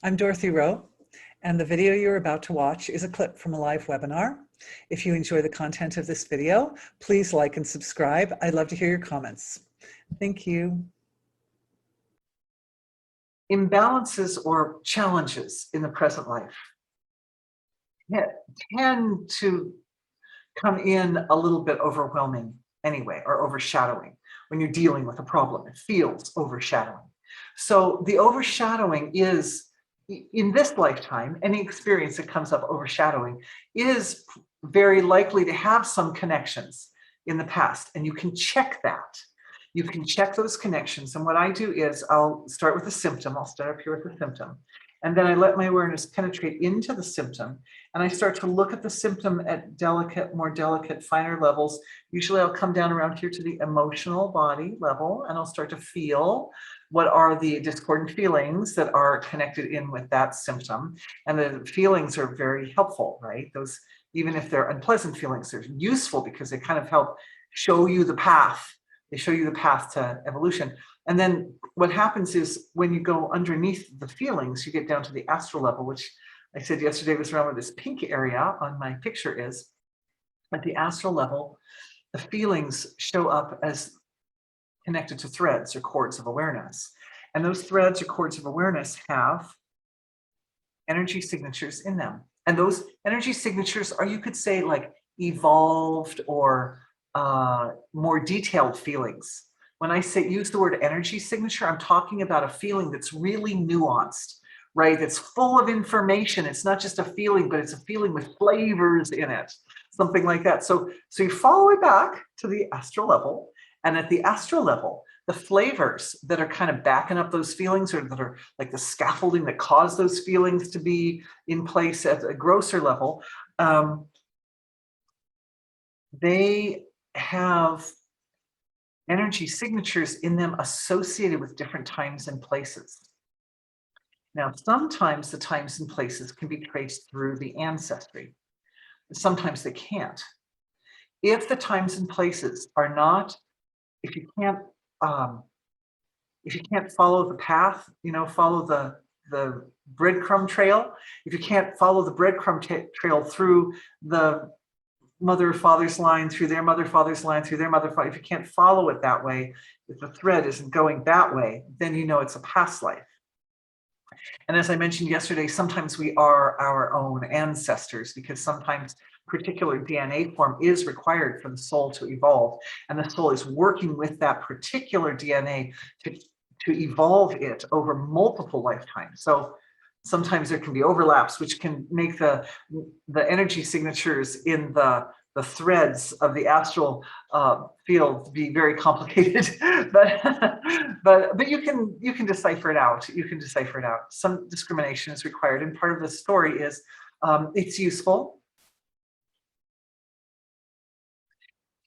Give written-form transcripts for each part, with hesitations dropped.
I'm Dorothy Rowe, and the video you're about to watch is a clip from a live webinar. If you enjoy the content of this video, please like and subscribe. I'd love to hear your comments. Thank you. Imbalances or challenges in the present life tend to come in a little bit overwhelming anyway, or overshadowing. When you're dealing with a problem, it feels overshadowing. So the overshadowing is, in this lifetime, any experience that comes up overshadowing is very likely to have some connections in the past, and you can check that. You can check those connections. And what I do is I'll start with a symptom. I'll start up here with a symptom. And then I let my awareness penetrate into the symptom. And I start to look at the symptom at more delicate, finer levels. Usually I'll come down around here to the emotional body level, and I'll start to feel what are the discordant feelings that are connected in with that symptom. And the feelings are very helpful, right? Those, even if they're unpleasant feelings, they're useful because they kind of help show you the path. They show you the path to evolution. And then what happens is when you go underneath the feelings, you get down to the astral level, which I said yesterday was around where this pink area on my picture is. At the astral level, the feelings show up as connected to threads or cords of awareness. And those threads or cords of awareness have energy signatures in them. And those energy signatures are, you could say, like evolved or more detailed feelings. When I say use the word energy signature, I'm talking about a feeling that's really nuanced, right? It's full of information. It's not just a feeling, but it's a feeling with flavors in it, something like that. So you follow it back to the astral level, and at the astral level, the flavors that are kind of backing up those feelings, or that are like the scaffolding that cause those feelings to be in place at a grosser level, they have energy signatures in them associated with different times and places. Now, sometimes the times and places can be traced through the ancestry. Sometimes they can't. If the times and places are not, if you can't follow the path, follow the breadcrumb trail, if you can't follow the breadcrumb trail through the mother father's line, through their mother father's line, through their mother father, if you can't follow it that way, if the thread isn't going that way, then you know it's a past life. And as I mentioned yesterday, sometimes we are our own ancestors, because sometimes particular DNA form is required for the soul to evolve, and the soul is working with that particular DNA to evolve it over multiple lifetimes. So sometimes there can be overlaps, which can make the energy signatures in the threads of the astral field be very complicated, but you can decipher it out. You can decipher it out. Some discrimination is required, and part of the story is it's useful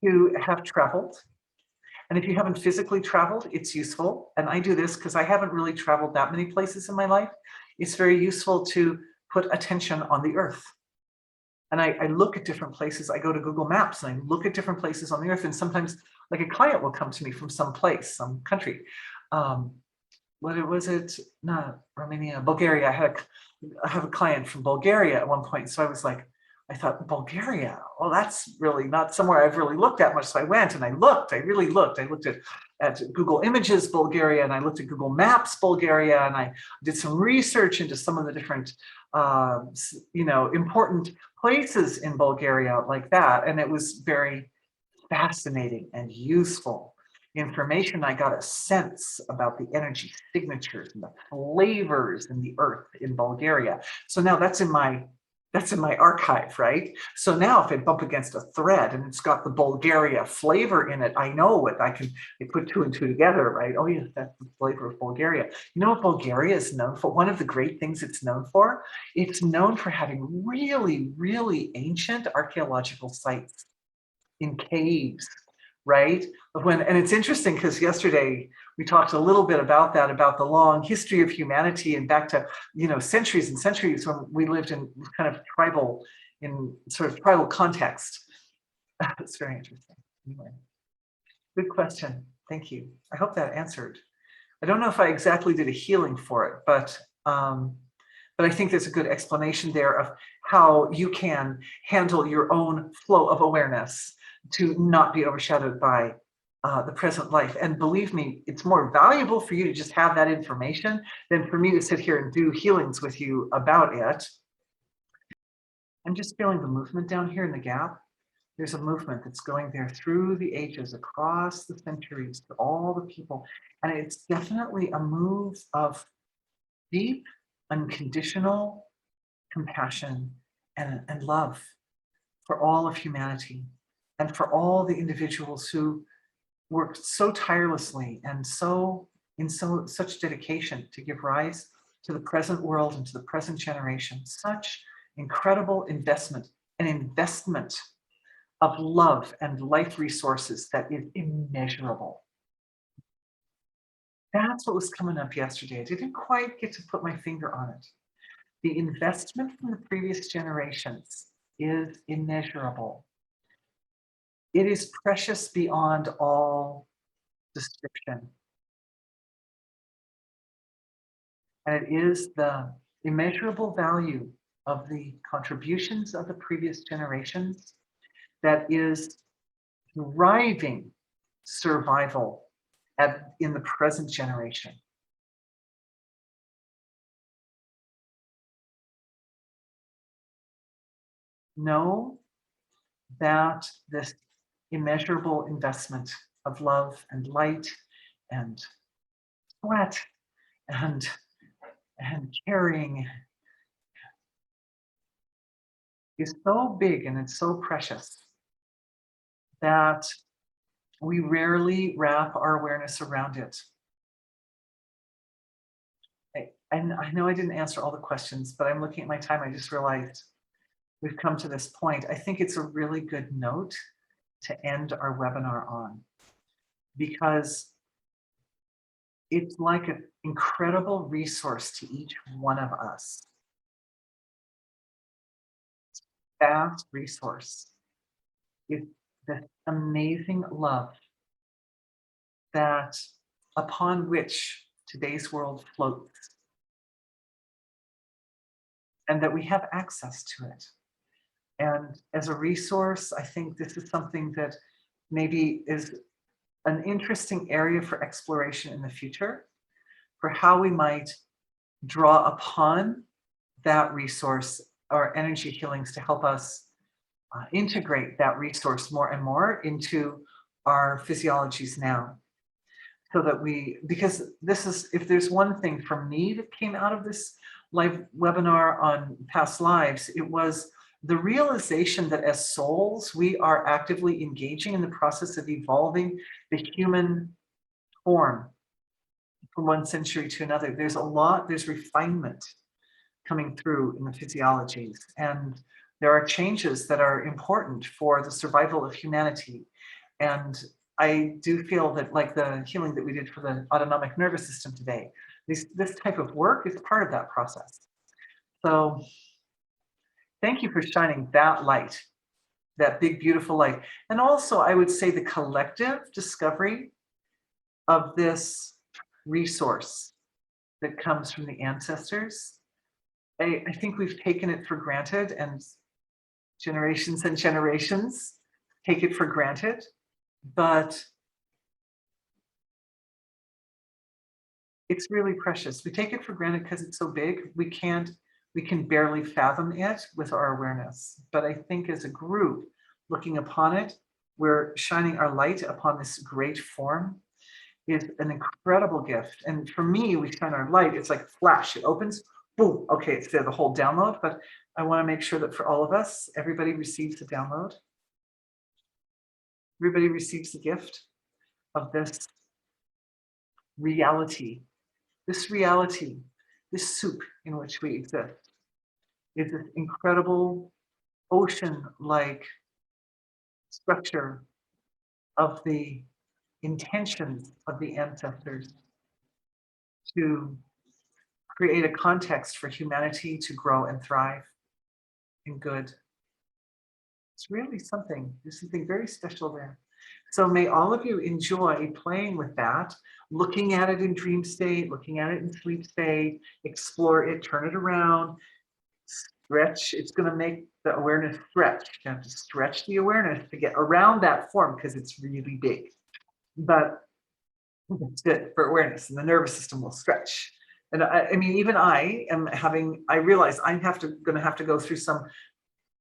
to have traveled. And if you haven't physically traveled, it's useful. And I do this because I haven't really traveled that many places in my life. It's very useful to put attention on the earth. And I look at different places. I go to Google Maps and I look at different places on the earth. And sometimes, like, a client will come to me from some place, some country. What was it? Not Romania, Bulgaria. I have a client from Bulgaria at one point. So I thought, Bulgaria, well, that's really not somewhere I've really looked at much. So I went and I really looked. I looked at Google Images Bulgaria, and I looked at Google Maps Bulgaria, and I did some research into some of the different, important places in Bulgaria like that. And it was very fascinating and useful information. I got a sense about the energy signatures and the flavors in the earth in Bulgaria. So now that's in my archive, right? So now if I bump against a thread and it's got the Bulgaria flavor in it, I know it. I put two and two together, right? Oh yeah, that's the flavor of Bulgaria. You know what Bulgaria is known for? One of the great things it's known for? It's known for having really, really ancient archaeological sites in caves, right? And it's interesting because yesterday we talked a little bit about that, about the long history of humanity, and back to, centuries and centuries when we lived in kind of tribal context. It's very interesting. Anyway, good question. Thank you. I hope that answered. I don't know if I exactly did a healing for it, but But I think there's a good explanation there of how you can handle your own flow of awareness to not be overshadowed by the present life. And believe me, it's more valuable for you to just have that information than for me to sit here and do healings with you about it. I'm just feeling the movement down here in the gap. There's a movement that's going there through the ages, across the centuries, to all the people. And it's definitely a move of deep, unconditional compassion and love for all of humanity and for all the individuals who worked so tirelessly and such dedication to give rise to the present world and to the present generation. Such incredible investment, an investment of love and life resources that is immeasurable. That's what was coming up yesterday. I didn't quite get to put my finger on it. The investment from the previous generations is immeasurable. It is precious beyond all description. And it is the immeasurable value of the contributions of the previous generations that is driving survival in the present generation. Know that this immeasurable investment of love and light and sweat and caring is so big and it's so precious that we rarely wrap our awareness around it. And I know I didn't answer all the questions, but I'm looking at my time. I just realized we've come to this point. I think it's a really good note to end our webinar on, because it's like an incredible resource to each one of us. Vast resource. It's this amazing love that upon which today's world floats, and that we have access to it. And as a resource, I think this is something that maybe is an interesting area for exploration in the future, for how we might draw upon that resource or energy healings to help us integrate that resource more and more into our physiologies now. So that because this is, if there's one thing from me that came out of this live webinar on past lives, it was the realization that as souls, we are actively engaging in the process of evolving the human form from one century to another. There's refinement coming through in the physiologies, and there are changes that are important for the survival of humanity. And I do feel that, like the healing that we did for the autonomic nervous system today, this type of work is part of that process. So thank you for shining that light, that big, beautiful light. And also, I would say the collective discovery of this resource that comes from the ancestors. I think we've taken it for granted, and generations take it for granted, but it's really precious. We take it for granted because it's so big. We can barely fathom it with our awareness. But I think as a group looking upon it, we're shining our light upon this great form is an incredible gift. And for me, we shine our light, it's like flash, it opens, boom, okay, it's there, the whole download. But I want to make sure that for all of us, everybody receives the download. Everybody receives the gift of this reality, this soup in which we exist, is this incredible ocean-like structure of the intentions of the ancestors to create a context for humanity to grow and thrive in good. It's really something, there's something very special there. So may all of you enjoy playing with that, looking at it in dream state, looking at it in sleep state, explore it, turn it around, stretch. It's going to make the awareness stretch. You have to stretch the awareness to get around that form because it's really big. But it's good for awareness, and the nervous system will stretch. And I mean, even I am having, I realize I'm going to have to go through some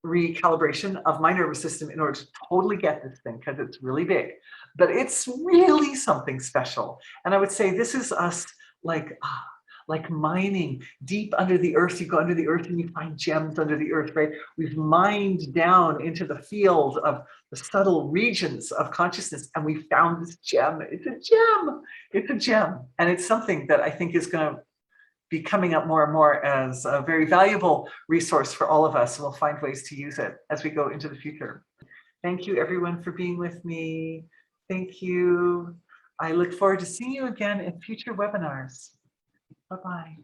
recalibration of my nervous system in order to totally get this thing, because it's really big, but it's really something special. And I would say this is us like mining deep under the earth. You go under the earth and you find gems under the earth, right? We've mined down into the field of the subtle regions of consciousness, and we found this gem. It's a gem. It's a gem. And it's something that I think is going to be coming up more and more as a very valuable resource for all of us. And we'll find ways to use it as we go into the future. Thank you, everyone, for being with me. Thank you. I look forward to seeing you again in future webinars. Bye-bye.